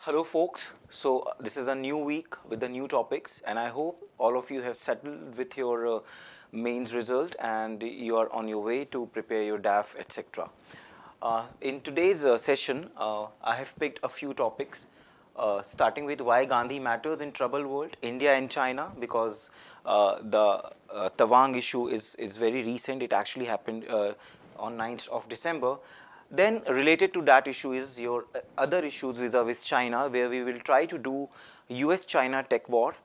Hello folks, this is a new week with the new topics, and I hope all of you have settled with your mains result and you are on your way to prepare your DAF, etc. In today's session, I have picked a few topics, starting with why Gandhi matters in troubled world, India and China, because the Tawang issue is very recent. It actually happened on 9th of December. Then related to that issue is your other issues vis-a-vis China, where we will try to do US-China Tech War,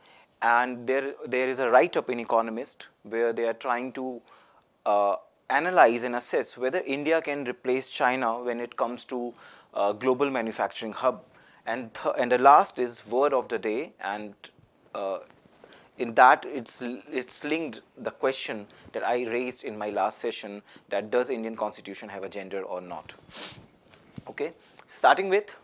and there is a write-up in Economist where they are trying to analyze and assess whether India can replace China when it comes to global manufacturing hub. And the last is word of the day, and in that it's linked the question that I raised in my last session, that does Indian Constitution have a gender or not? Okay, starting with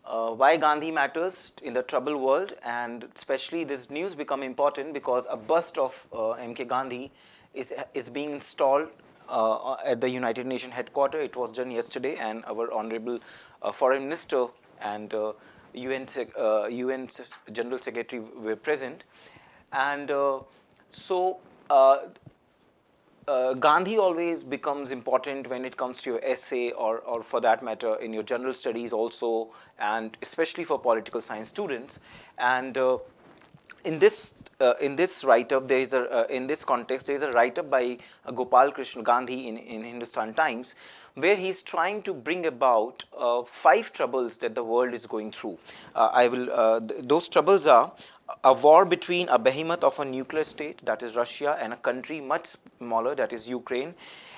why Gandhi matters in the troubled world, and especially this news become important because a bust of MK Gandhi is being installed at the United Nations headquarters. It was done yesterday, and our honorable foreign minister and UN General Secretary were present, and Gandhi always becomes important when it comes to your essay, or for that matter in your general studies also, and especially for political science students. And in this write-up, there is in this context there is a write-up by Gopal Krishna Gandhi in Hindustan Times, where he's trying to bring about 5 troubles that the world is going through. Those troubles are a war between a behemoth of a nuclear state, that is Russia, and a country much smaller, that is Ukraine.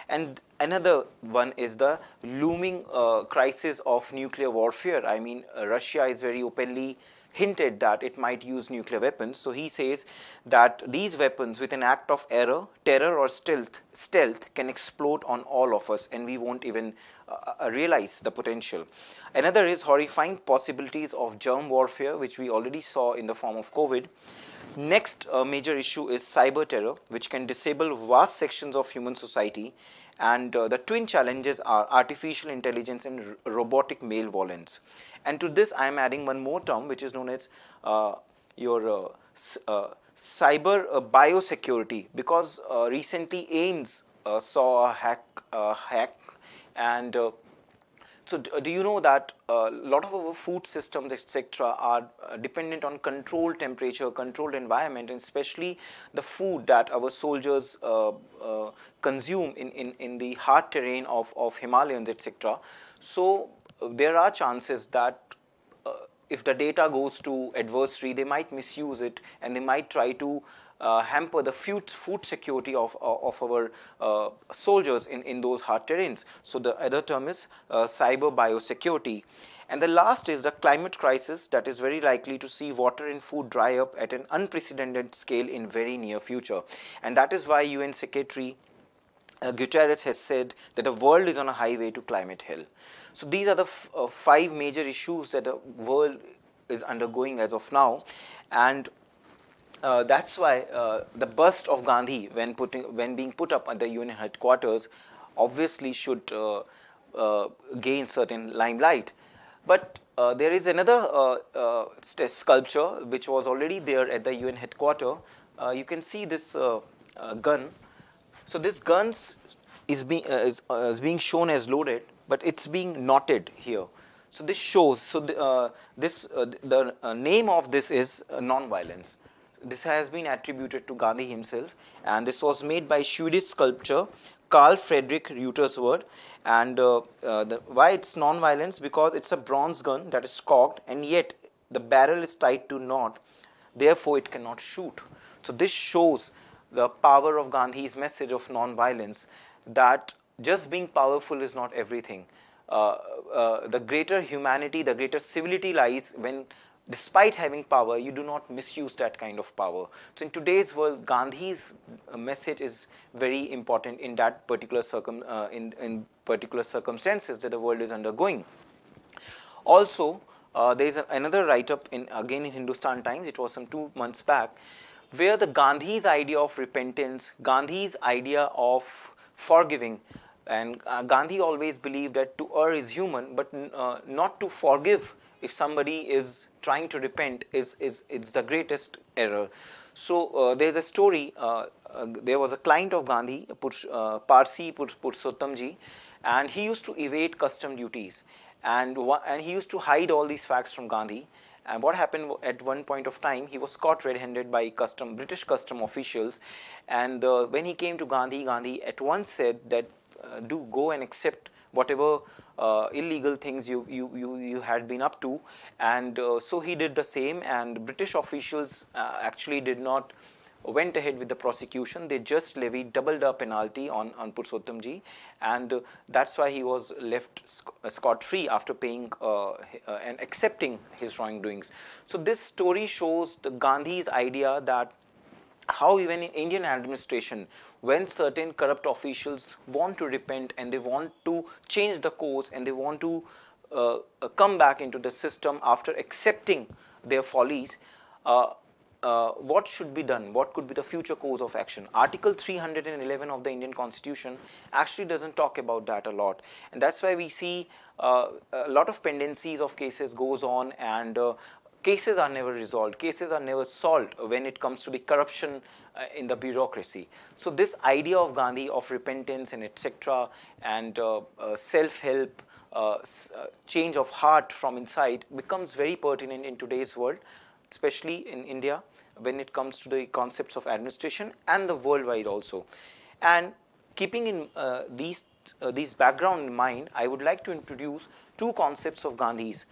And another one is the looming crisis of nuclear warfare. I mean, Russia is very openly hinted that it might use nuclear weapons. So he says that these weapons, with an act of error, terror, or stealth can explode on all of us, and we won't even realize the potential. Another is horrifying possibilities of germ warfare, which we already saw in the form of COVID. Next major issue is cyber terror, which can disable vast sections of human society. And the twin challenges are artificial intelligence and robotic malevolence. And to this, I am adding one more term, which is known as cyber biosecurity, because recently AIMS saw a hack, and so do you know that a lot of our food systems, etc., are dependent on controlled temperature, controlled environment, and especially the food that our soldiers consume in the hard terrain of Himalayas, etc. So there are chances that if the data goes to adversary, they might misuse it, and they might try to hamper the food security of our soldiers in those hard terrains. So the other term is cyber biosecurity. And the last is the climate crisis, that is very likely to see water and food dry up at an unprecedented scale in very near future. And that is why UN Secretary Guterres has said that the world is on a highway to climate hell. So these are the 5 major issues that the world is undergoing as of now, and that's why the bust of Gandhi, when being put up at the UN headquarters, obviously should gain certain limelight. But there is another sculpture which was already there at the UN headquarters. You can see this gun. So this gun is being shown as loaded, but it's being knotted here. So this shows. So the name of this is non-violence. This has been attributed to Gandhi himself, and this was made by Swedish sculptor Carl Fredrik Reuterswärd. And why it's non-violence? Because it's a bronze gun that is cocked, and yet the barrel is tied to knot. Therefore, it cannot shoot. So this shows the power of Gandhi's message of non-violence, that just being powerful is not everything. The greater humanity, the greater civility lies when, despite having power, you do not misuse that kind of power. So in today's world, Gandhi's message is very important in that particular in particular circumstances that the world is undergoing. Also, there is another write-up again in Hindustan Times. It was some 2 months back, where the Gandhi's idea of repentance, Gandhi's idea of forgiving, And Gandhi always believed that to err is human, but not to forgive if somebody is trying to repent is it's the greatest error. So there's a story. There was a client of Gandhi, Parsi Purushottamji, and he used to evade custom duties, and he used to hide all these facts from Gandhi. And what happened at one point of time, he was caught red-handed by British custom officials, and when he came to Gandhi, Gandhi at once said that do go and accept whatever illegal things you had been up to, and so he did the same. And British officials actually did not went ahead with the prosecution. They just levied doubled up penalty on Purushottamji, and that's why he was left scot free after paying and accepting his wrongdoings. So this story shows the Gandhi's idea that how even in Indian administration, when certain corrupt officials want to repent and they want to change the course and they want to come back into the system after accepting their follies, what should be done? What could be the future course of action? Article 311 of the Indian Constitution actually doesn't talk about that a lot, and that's why we see a lot of pendencies of cases goes on, and cases are never resolved, cases are never solved when it comes to the corruption in the bureaucracy. So this idea of Gandhi of repentance and etc. and self-help, change of heart from inside becomes very pertinent in today's world, especially in India when it comes to the concepts of administration and the worldwide also. And keeping in these background in mind, I would like to introduce two concepts of Gandhi's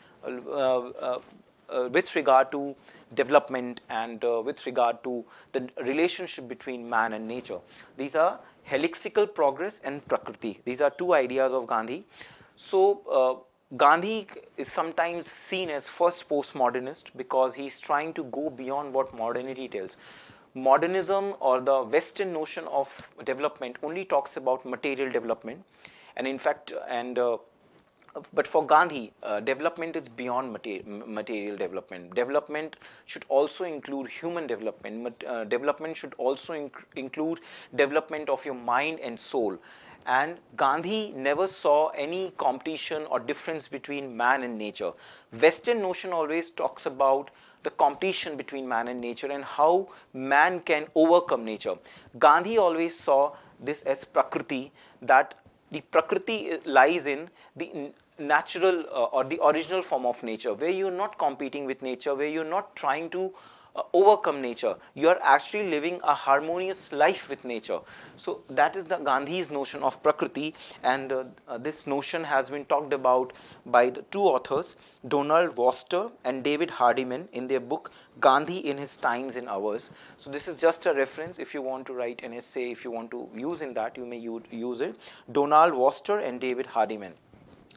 with regard to development and with regard to the relationship between man and nature. These are helixical progress and prakriti. These are two ideas of Gandhi. So Gandhi is sometimes seen as first postmodernist because he is trying to go beyond what modernity tells. Modernism or the Western notion of development only talks about material development, and in fact, but for Gandhi, development is beyond material development. Development should also include human development. Development should also include development of your mind and soul. And Gandhi never saw any competition or difference between man and nature. Western notion always talks about the competition between man and nature and how man can overcome nature. Gandhi always saw this as prakriti, that the prakriti lies in the natural or the original form of nature, where you're not competing with nature, where you're not trying to overcome nature. You are actually living a harmonious life with nature. So that is the Gandhi's notion of prakriti, and this notion has been talked about by the two authors, Donald Worcester and David Hardiman, in their book Gandhi in His Times and Ours. So this is just a reference. If you want to write an essay, if you want to use in that, you may use it. Donald Worcester and David Hardiman.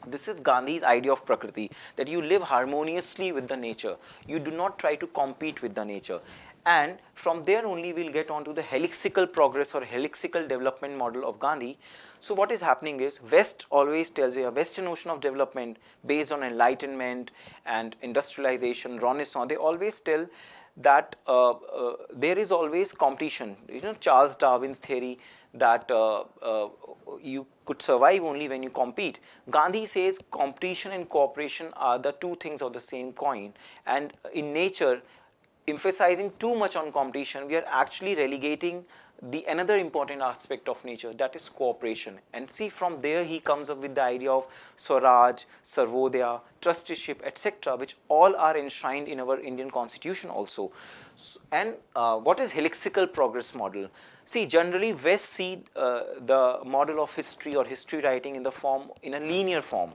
This is Gandhi's idea of prakriti, that you live harmoniously with the nature. You do not try to compete with the nature. And from there only we'll get on to the helixical progress or helixical development model of Gandhi. So what is happening is, West always tells you a Western notion of development based on enlightenment and industrialization, Renaissance. They always tell that there is always competition. You know, Charles Darwin's theory that you could survive only when you compete. Gandhi says competition and cooperation are the two things of the same coin, and in nature, emphasizing too much on competition, we are actually relegating the another important aspect of nature, that is cooperation. And see, from there he comes up with the idea of Swaraj, Sarvodaya, trusteeship, etc., which all are enshrined in our Indian constitution also. And what is helixical progress model? See, generally West see the model of history or history writing in a linear form,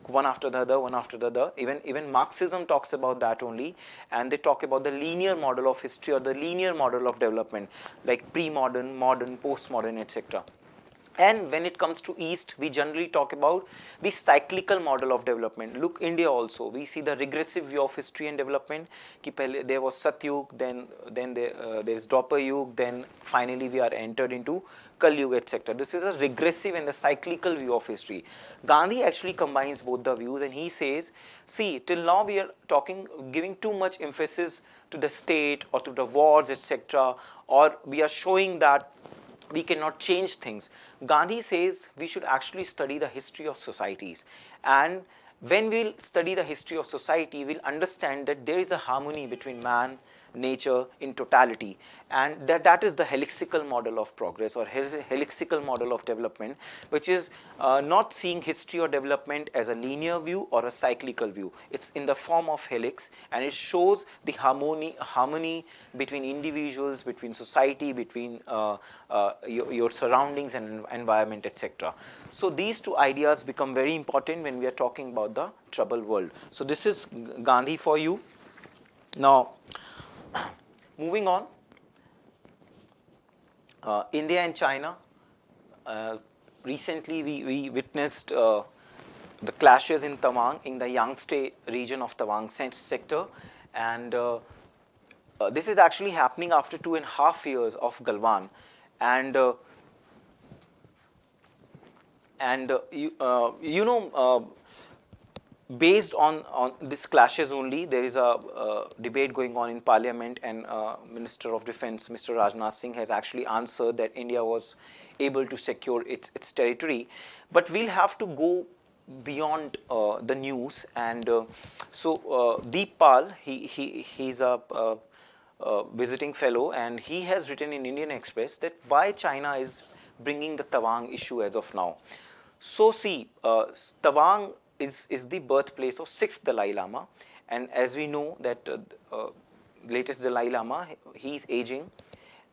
one after the other, one after the other. Even Marxism talks about that only, and they talk about the linear model of history or the linear model of development, like pre-modern, modern, post-modern, etc. And when it comes to East, we generally talk about the cyclical model of development. Look, India also, we see the regressive view of history and development. There was Satyug, then there is Dwapar Yug, then finally we are entered into Kali Yuga, etc. This is a regressive and the cyclical view of history. Gandhi actually combines both the views, and he says, see, till now we are giving too much emphasis to the state or to the wars, etc., or we are showing that we cannot change things. Gandhi says we should actually study the history of societies, and when we'll study the history of society, we'll understand that there is a harmony between man, nature in totality, and that is the helixical model of progress, or helixical model of development, which is not seeing history or development as a linear view or a cyclical view. It's in the form of helix, and it shows the harmony between individuals, between society, between your surroundings and environment, etc. So these two ideas become very important when we are talking about the troubled world. So this is Gandhi for you. Now, moving on, India and China. Recently, we witnessed the clashes in Tawang, in the Yangtze region of Tawang sector, and this is actually happening after 2.5 years of Galwan, and based on these clashes only, there is a debate going on in Parliament, and Minister of Defence, Mr. Rajnath Singh, has actually answered that India was able to secure its territory. But we'll have to go beyond the news, and so Deep Pal, he's a visiting fellow, and he has written in Indian Express that why China is bringing the Tawang issue as of now. So see, Tawang is the birthplace of 6th Dalai Lama, and as we know that latest Dalai Lama, he is aging,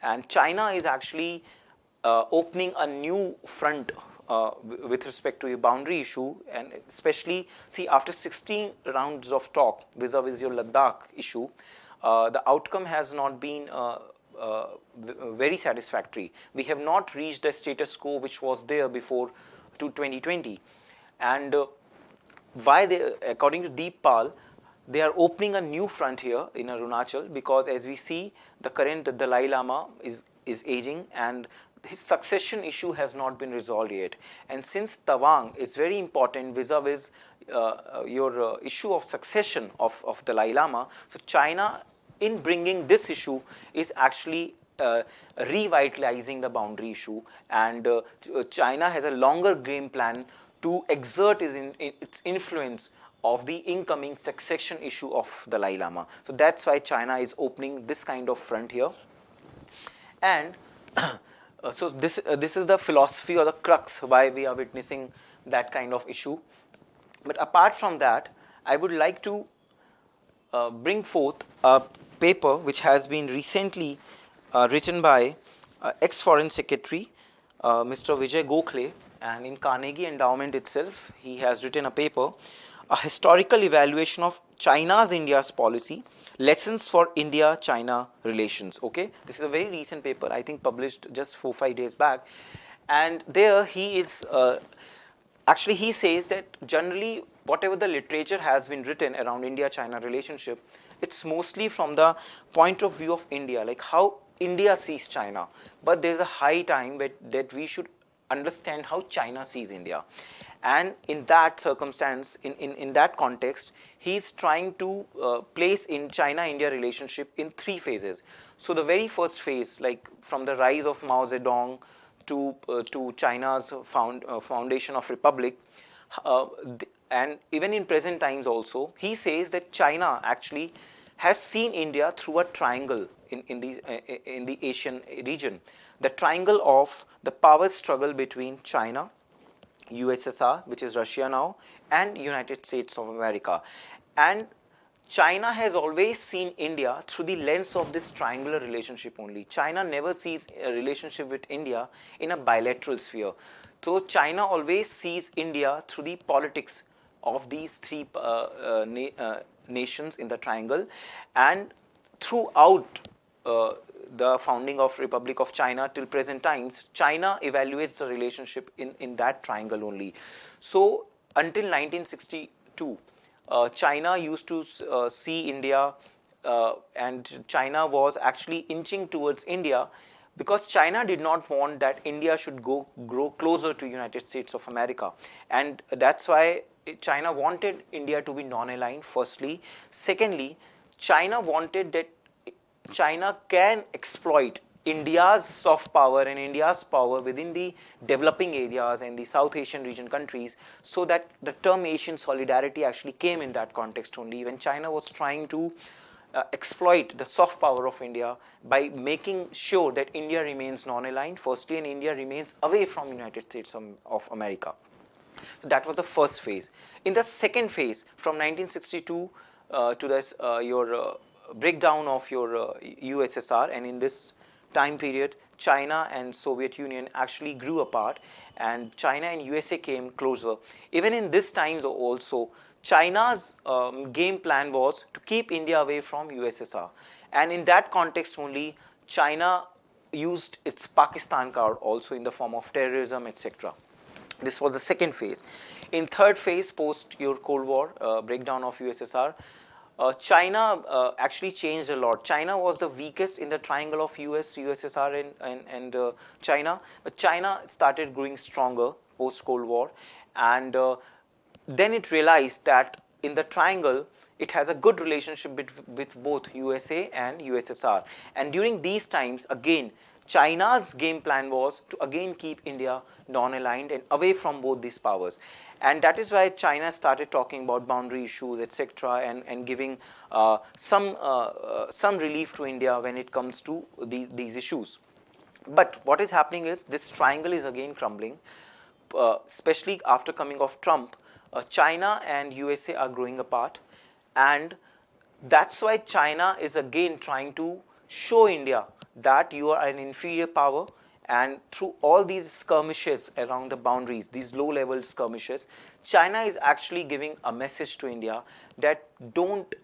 and China is actually opening a new front with respect to a boundary issue, and especially, see, after 16 rounds of talk vis-a-vis your Ladakh issue, the outcome has not been very satisfactory. We have not reached the status quo which was there before to 2020, and why they, according to Deep Pal, they are opening a new front here in Arunachal, because as we see, the current Dalai Lama is aging, and his succession issue has not been resolved yet. And since Tawang is very important vis-a-vis your issue of succession of Dalai Lama, so China, in bringing this issue, is actually revitalizing the boundary issue, and China has a longer game plan to exert its influence of the incoming succession issue of Dalai Lama. So that's why China is opening this kind of front here. And so this is the philosophy or the crux why we are witnessing that kind of issue. But apart from that, I would like to bring forth a paper which has been recently written by ex-Foreign Secretary Mr. Vijay Gokhale, and in Carnegie Endowment itself, he has written a paper, a historical evaluation of China's India's policy, lessons for India-China relations. Okay, this is a very recent paper, I think published just 4-5 days back, and there he is actually he says that generally whatever the literature has been written around India-China relationship, it's mostly from the point of view of India, like how India sees China, but there's a high time that we should understand how China sees India. And in that circumstance, in that context, he is trying to place in China-India relationship in 3 phases. So the very first phase, like from the rise of Mao Zedong to China's foundation of republic, and even in present times also, he says that China actually has seen India through a triangle in the Asian region. The triangle of the power struggle between China, USSR, which is Russia now, and United States of America. And China has always seen India through the lens of this triangular relationship only. China never sees a relationship with India in a bilateral sphere. So China always sees India through the politics of these 3 nations in the triangle, and throughout the founding of Republic of China till present times, China evaluates the relationship in that triangle only. So until 1962, China used to see India, and China was actually inching towards India, because China did not want that India should grow closer to United States of America, and that's why China wanted India to be non-aligned, firstly. Secondly, China wanted that China can exploit India's soft power and India's power within the developing areas and the South Asian region countries, so that the term Asian solidarity actually came in that context only, when China was trying to exploit the soft power of India by making sure that India remains non-aligned firstly, and India remains away from United States of America. So that was the first phase. In the second phase, from 1962 to this your breakdown of your USSR, and in this time period China and Soviet Union actually grew apart, and China and USA came closer. Even in this time also, China's game plan was to keep India away from USSR, and in that context only China used its Pakistan card also in the form of terrorism, etc. This was the second phase. In third phase, post your Cold War, breakdown of USSR, China actually changed a lot. China was the weakest in the triangle of US, USSR and China, but China started growing stronger post Cold War, and then it realized that in the triangle it has a good relationship with both USA and USSR, and during these times again China's game plan was to again keep India non-aligned and away from both these powers, and that is why China started talking about boundary issues, etc., and giving some relief to India when it comes to these issues. But what is happening is this triangle is again crumbling, especially after coming of Trump. China and USA are growing apart, and that's why China is again trying to show India that you are an inferior power, and through all these skirmishes around the boundaries, these low level skirmishes, China is actually giving a message to India that don't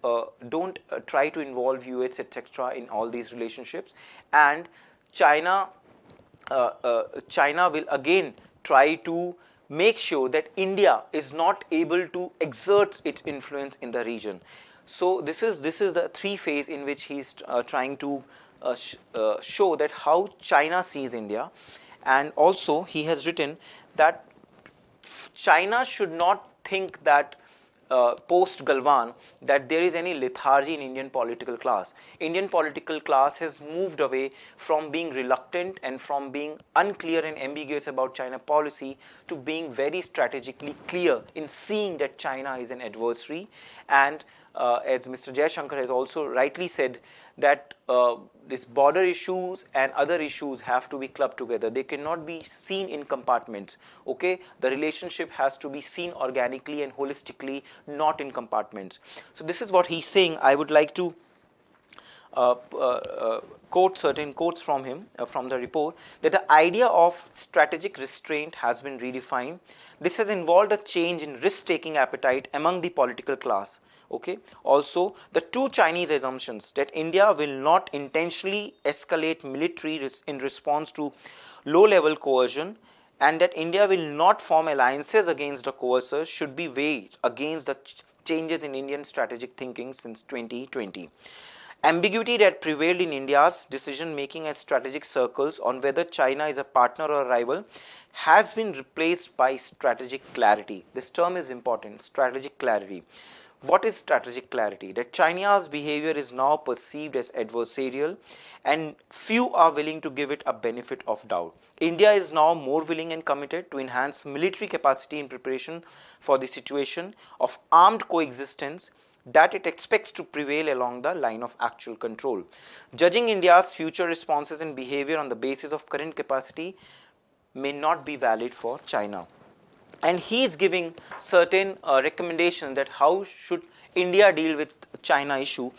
try to involve US, etc., in all these relationships, and China will again try to make sure that India is not able to exert its influence in the region. So this is the three phase in which he is trying to show that how China sees India, and also he has written that China should not think that post Galwan that there is any lethargy in Indian political class. Indian political class has moved away from being reluctant and from being unclear and ambiguous about China policy to being very strategically clear in seeing that China is an adversary, and as Mr. Jaishankar has also rightly said, that these border issues and other issues have to be clubbed together. They cannot be seen in compartments. Okay, the relationship has to be seen organically and holistically, not in compartments. So this is what he's saying. I would like to quote certain quotes from him from the report, that the idea of strategic restraint has been redefined. This has involved a change in risk-taking appetite among the political class. Okay. Also, the two Chinese assumptions that India will not intentionally escalate military in response to low-level coercion, and that India will not form alliances against the coercers, should be weighed against the changes in Indian strategic thinking since 2020. Ambiguity that prevailed in India's decision-making and strategic circles on whether China is a partner or a rival has been replaced by strategic clarity. This term is important, strategic clarity. What is strategic clarity? That China's behavior is now perceived as adversarial, and few are willing to give it a benefit of doubt. India is now more willing and committed to enhance military capacity in preparation for the situation of armed coexistence that it expects to prevail along the line of actual control. Judging India's future responses and behavior on the basis of current capacity may not be valid for China. And he is giving certain recommendations that how should India deal with China issue.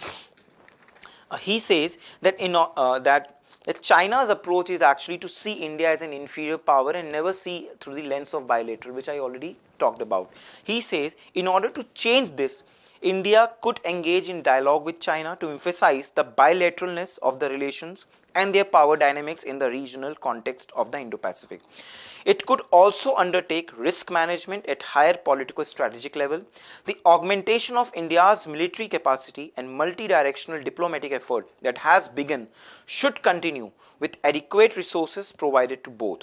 He says that that China's approach is actually to see India as an inferior power and never see through the lens of bilateral, which I already talked about. He says in order to change this, India could engage in dialogue with China to emphasize the bilateralness of the relations and their power dynamics in the regional context of the Indo-Pacific. It could also undertake risk management at higher political strategic level. The augmentation of India's military capacity and multi-directional diplomatic effort that has begun should continue with adequate resources provided to both.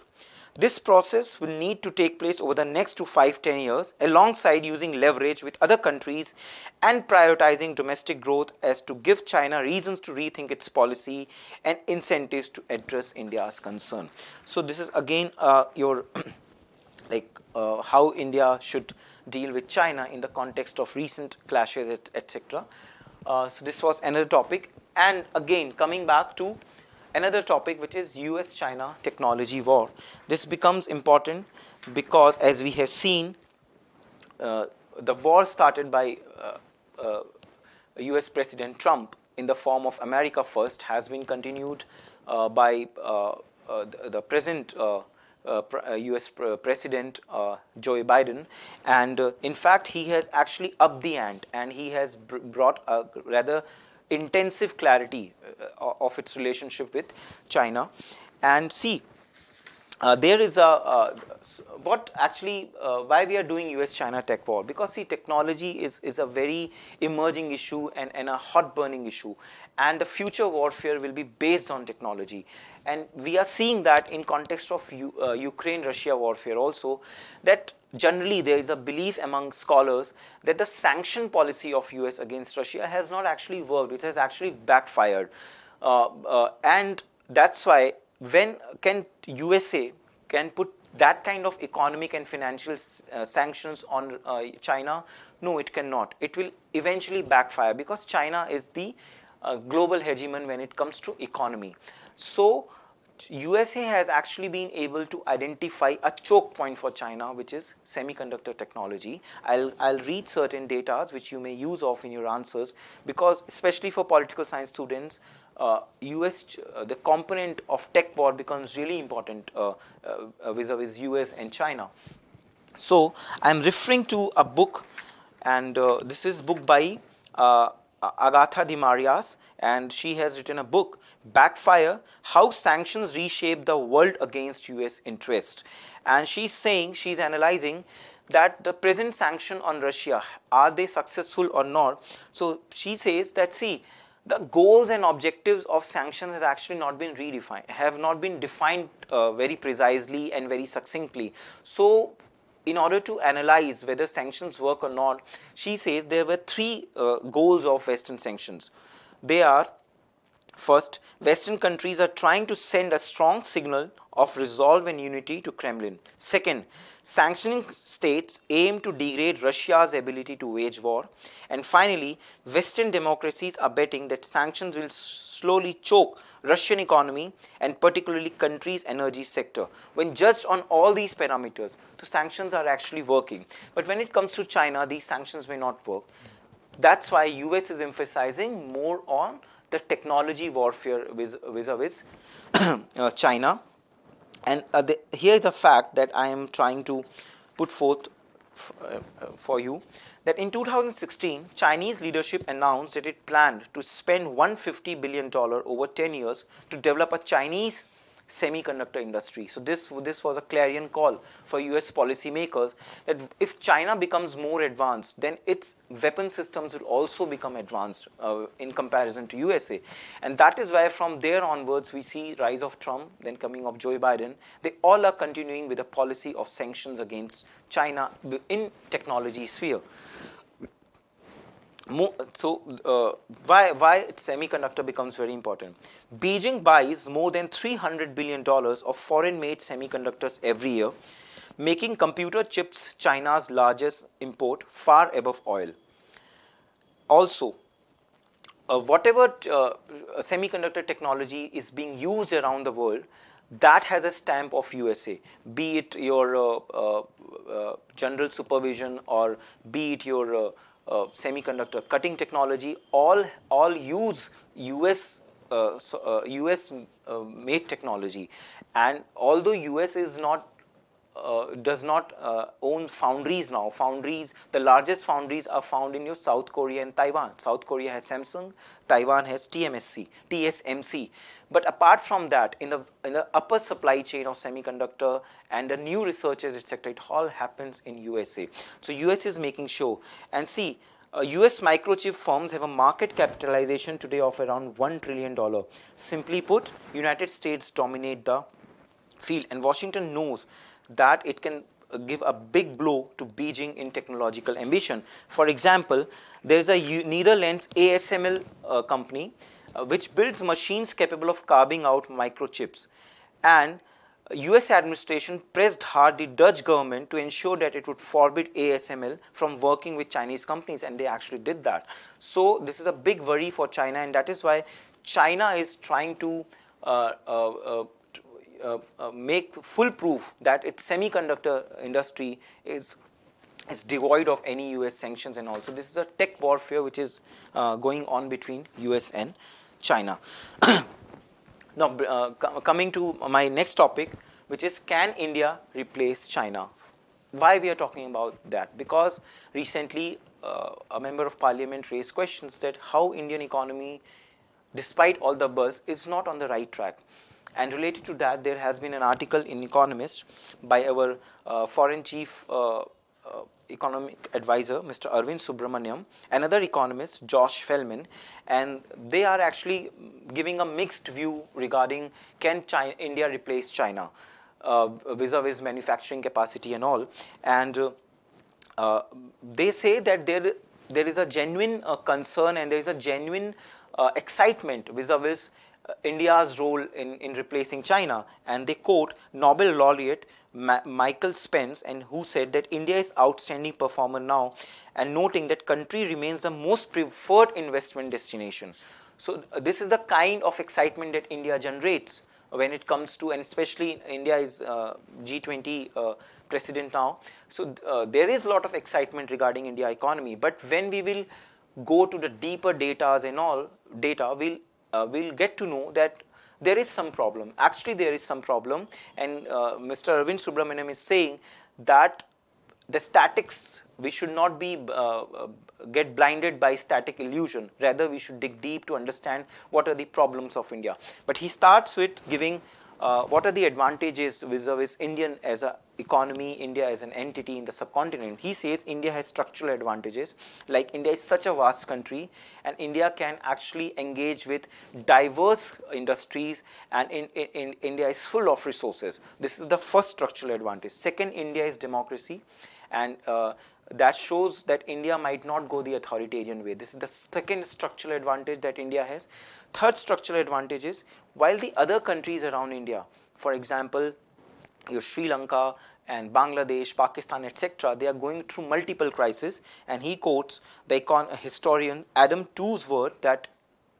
This process will need to take place over the next 5-10 years, alongside using leverage with other countries and prioritizing domestic growth as to give China reasons to rethink its policy and incentives to address India's concern. So this is again your how India should deal with China in the context of recent clashes, etc. So this was another topic. And again, coming back to another topic, which is US-China technology war. This becomes important because, as we have seen, the war started by US President Trump in the form of America First has been continued by the present US President Joe Biden, and in fact he has actually upped the ante, and he has brought a rather intensive clarity of its relationship with China. And see, there is a what actually why we are doing US-China Tech War, because see, technology is a very emerging issue and a hot burning issue, and the future warfare will be based on technology. And we are seeing that in context of Ukraine-Russia warfare also, that generally there is a belief among scholars that the sanction policy of US against Russia has not actually worked. It has actually backfired, and that's why when can USA can put that kind of economic and financial sanctions on China? No, it cannot. It will eventually backfire, because China is the global hegemon when it comes to economy. So USA has actually been able to identify a choke point for China, which is semiconductor technology. I'll read certain data which you may use of in your answers, because especially for political science students, the component of tech war becomes really important vis-a-vis US and China. So I'm referring to a book, and this is book by Agatha Di Marias, and she has written a book, Backfire: How Sanctions Reshape the World Against US Interest. And she's analyzing that the present sanction on Russia, are they successful or not? So she says that, see, the goals and objectives of sanctions has actually not been redefined, have not been defined very precisely and very succinctly. So in order to analyze whether sanctions work or not, she says there were three goals of Western sanctions. They are: first, Western countries are trying to send a strong signal of resolve and unity to Kremlin. Second, sanctioning states aim to degrade Russia's ability to wage war. And finally, Western democracies are betting that sanctions will slowly choke Russian economy and particularly country's energy sector. When judged on all these parameters, the sanctions are actually working. But when it comes to China, these sanctions may not work. That's why US is emphasizing more on the technology warfare vis-a-vis China. And here is a fact that I am trying to put forth for you, that in 2016, Chinese leadership announced that it planned to spend $150 billion over 10 years to develop a Chinese semiconductor industry. So this was a clarion call for US policymakers, that if China becomes more advanced, then its weapon systems will also become advanced in comparison to USA. And that is why from there onwards we see rise of Trump, then coming of Joe Biden. They all are continuing with a policy of sanctions against China in technology sphere. So why semiconductor becomes very important. Beijing buys more than $300 billion of foreign-made semiconductors every year, making computer chips China's largest import, far above oil. Also, whatever semiconductor technology is being used around the world, that has a stamp of USA, be it your general supervision, or be it your semiconductor cutting technology, all use US made technology. And although US is not does not own foundries now. The largest foundries are found in your South Korea and Taiwan. South Korea has Samsung, Taiwan has TSMC. But apart from that, in the upper supply chain of semiconductor and the new researches, etc., it all happens in USA. So US is making sure. And see, US microchip firms have a market capitalization today of around $1 trillion. Simply put, United States dominate the field, and Washington knows that it can give a big blow to Beijing in technological ambition. For example, there is a Netherlands ASML company which builds machines capable of carving out microchips, and US administration pressed hard the Dutch government to ensure that it would forbid ASML from working with Chinese companies, and they actually did that. So this is a big worry for China, and that is why China is trying to make full proof that its semiconductor industry is devoid of any US sanctions. And also this is a tech warfare which is going on between US and China. Now coming to my next topic, which is, can India replace China? Why we are talking about that? Because recently a member of parliament raised questions that how Indian economy, despite all the buzz, is not on the right track. And related to that, there has been an article in Economist by our foreign chief economic advisor, Mr. Arvind Subramaniam, another economist, Josh Feldman, and they are actually giving a mixed view regarding can India replace China vis-a-vis manufacturing capacity and all. And they say that there is a genuine concern and there is a genuine excitement vis-a-vis India's role in replacing China. And they quote Nobel laureate Michael Spence, and who said that India is outstanding performer now, and noting that country remains the most preferred investment destination. So this is the kind of excitement that India generates when it comes to, and especially India is G20 president now. So there is a lot of excitement regarding India economy. But when we will go to the deeper data and all data, we'll get to know that there is some problem. Actually, there is some problem, and Mr. Arvind Subramaniam is saying that the statics, we should not be get blinded by static illusion. Rather, we should dig deep to understand what are the problems of India. But he starts with giving what are the advantages vis-a-vis Indian as an economy, India as an entity in the subcontinent. He says India has structural advantages, like India is such a vast country and India can actually engage with diverse industries, and in India is full of resources. This is the first structural advantage. Second, India is democracy, and that shows that India might not go the authoritarian way. This is the second structural advantage that India has. Third structural advantage is, while the other countries around India, for example, your Sri Lanka and Bangladesh, Pakistan, etc., they are going through multiple crises, and he quotes the historian Adam Tooze's word that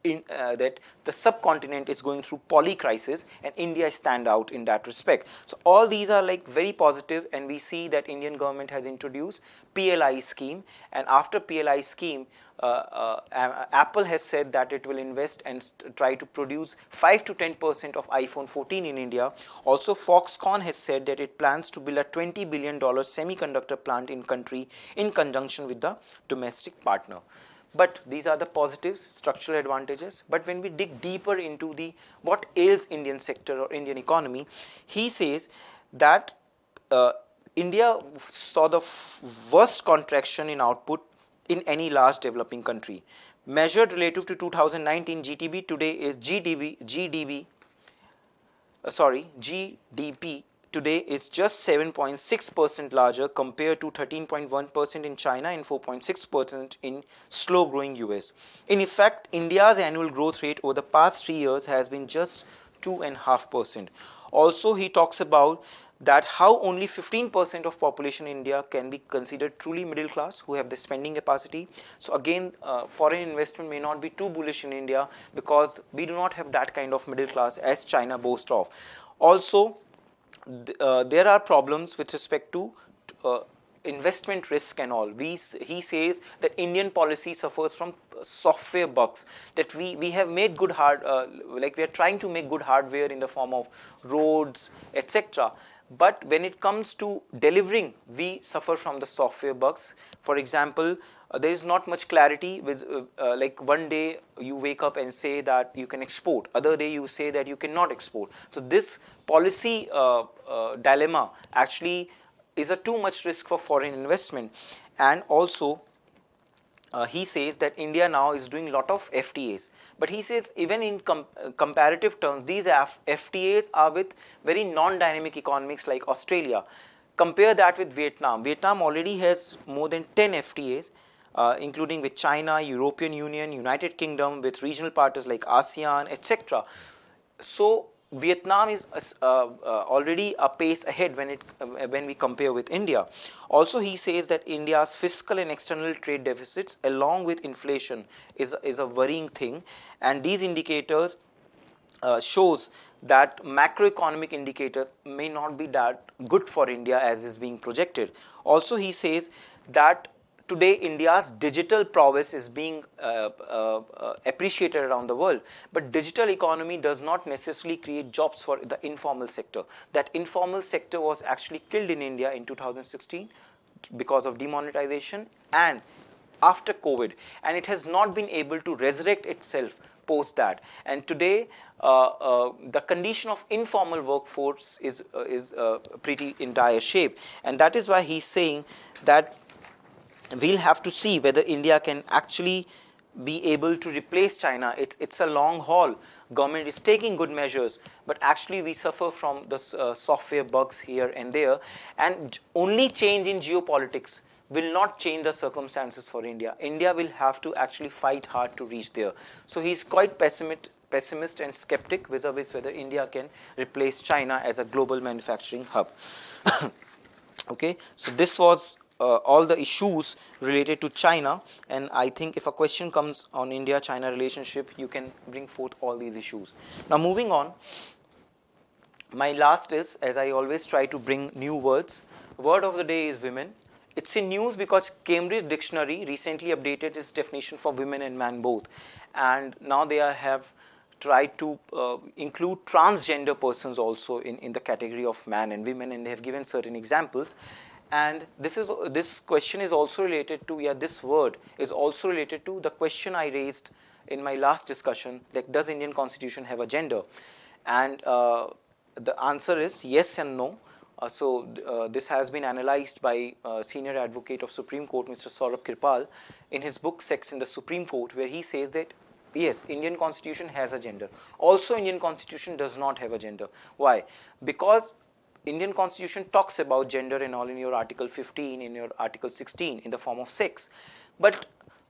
that the subcontinent is going through polycrisis, and India stand out in that respect. So all these are like very positive, and we see that Indian government has introduced PLI scheme, and after PLI scheme, Apple has said that it will invest and try to produce 5 to 10% of iPhone 14 in India. Also, Foxconn has said that it plans to build a $20 billion semiconductor plant in country in conjunction with the domestic partner. But these are the positives, structural advantages. But when we dig deeper into the what ails Indian sector or Indian economy, he says that India saw the worst contraction in output in any large developing country. Measured relative to 2019 GDP today is GDP today is just 7.6% larger compared to 13.1% in China and 4.6% in slow growing US. In effect, India's annual growth rate over the past 3 years has been just 2.5%. Also, he talks about that how only 15% of population in India can be considered truly middle class, who have the spending capacity. So again, foreign investment may not be too bullish in India because we do not have that kind of middle class as China boasts of. Also, there are problems with respect to investment risk and all. He says that Indian policy suffers from software bugs, that we have made good like we are trying to make good hardware in the form of roads, etc. But when it comes to delivering, we suffer from the software bugs. For example, there is not much clarity with like one day you wake up and say that you can export, other day you say that you cannot export. So this policy dilemma actually is a too much risk for foreign investment. And also he says that India now is doing a lot of FTAs, but he says even in comparative terms, these FTAs are with very non-dynamic economies like Australia. Compare that with Vietnam. Vietnam already has more than 10 FTAs, including with China, European Union, United Kingdom, with regional partners like ASEAN, etc. So Vietnam is already a pace ahead when we compare with India. Also, he says that India's fiscal and external trade deficits, along with inflation, is a worrying thing, and these indicators shows that macroeconomic indicators may not be that good for India as is being projected. Also, he says that today India's digital prowess is being appreciated around the world, but digital economy does not necessarily create jobs for the informal sector. That informal sector was actually killed in India in 2016 because of demonetization and after COVID, and it has not been able to resurrect itself post that. And today, the condition of informal workforce is pretty in dire shape, and that is why he's saying that we'll have to see whether India can actually be able to replace China. It's a long haul. Government is taking good measures, but actually we suffer from the software bugs here and there, and only change in geopolitics will not change the circumstances for India. India will have to actually fight hard to reach there. So he's quite pessimist and skeptic vis-a-vis whether India can replace China as a global manufacturing hub. Okay, so this was all the issues related to China, and I think if a question comes on India-China relationship, you can bring forth all these issues. Now moving on, my last is, as I always try to bring new words, word of the day is women. It's in news because Cambridge Dictionary recently updated its definition for women and man both, and now they have tried to include transgender persons also in the category of man and women, and they have given certain examples. And this question is also related to, this word is also related to the question I raised in my last discussion, like does Indian Constitution have a gender? And the answer is yes and no. This has been analyzed by senior advocate of Supreme Court, Mr. Saurabh Kirpal, in his book Sex in the Supreme Court, where he says that yes, Indian Constitution has a gender. Also, Indian Constitution does not have a gender. Why? Because Indian Constitution talks about gender and all in your Article 15, in your Article 16, in the form of sex. But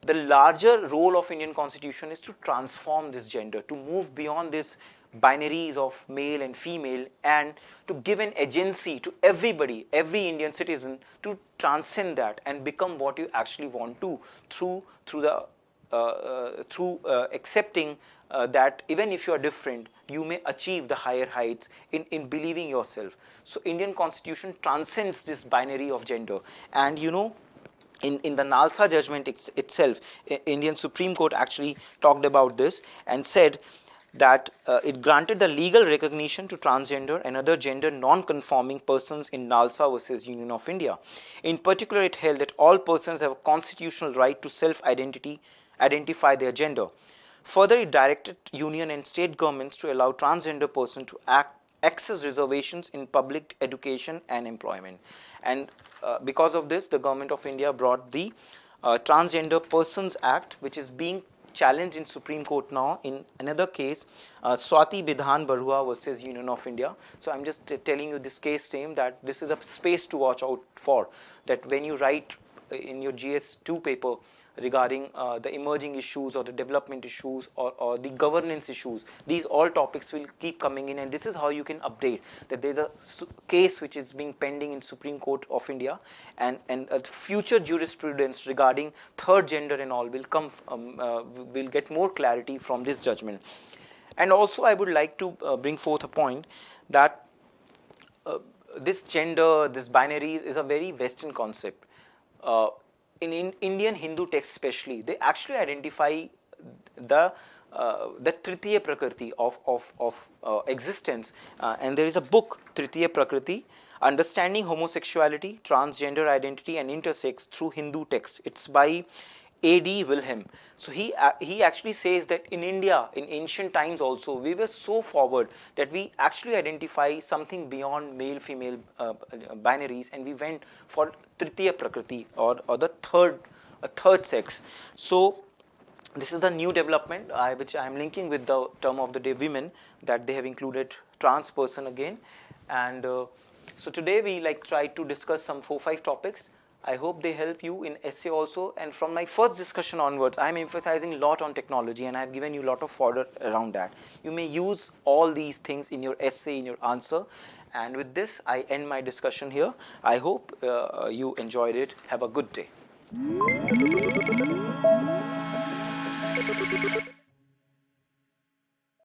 the larger role of Indian Constitution is to transform this gender, to move beyond these binaries of male and female, and to give an agency to everybody, every Indian citizen, to transcend that and become what you actually want to through accepting that even if you are different, you may achieve the higher heights in believing yourself. So Indian Constitution transcends this binary of gender. And you know, in the Nalsa judgment itself, Indian Supreme Court actually talked about this and said that it granted the legal recognition to transgender and other gender non-conforming persons in Nalsa versus Union of India. In particular, it held that all persons have a constitutional right to self-identify their gender. Further, it directed union and state governments to allow transgender persons to access reservations in public education and employment. And because of this, the government of India brought the Transgender Persons Act, which is being challenged in Supreme Court now in another case, Swati Bidhan Barua versus Union of India. So I'm just telling you this case name, that this is a space to watch out for, that when you write in your GS2 paper regarding the emerging issues or the development issues or the governance issues, these all topics will keep coming in, and this is how you can update that there's a case which is being pending in Supreme Court of India, and future jurisprudence regarding third gender and all will come will get more clarity from this judgment. And also I would like to bring forth a point that this gender, this binary is a very Western concept. In Indian Hindu texts especially, they actually identify the Tritiya Prakriti of existence, and there is a book, Tritiya Prakriti, Understanding Homosexuality, Transgender Identity and Intersex Through Hindu Text. It's by A.D. Wilhelm. So he actually says that in India, in ancient times also, we were so forward that we actually identify something beyond male-female binaries, and we went for Tritiya Prakriti or the third a third sex. So this is the new development which I am linking with the term of the day women, that they have included trans person again. And so today we try to discuss some 4-5 topics. I hope they help you in essay also. And from my first discussion onwards, I am emphasizing a lot on technology, and I have given you a lot of fodder around that. You may use all these things in your essay, in your answer. And with this, I end my discussion here. I hope you enjoyed it. Have a good day.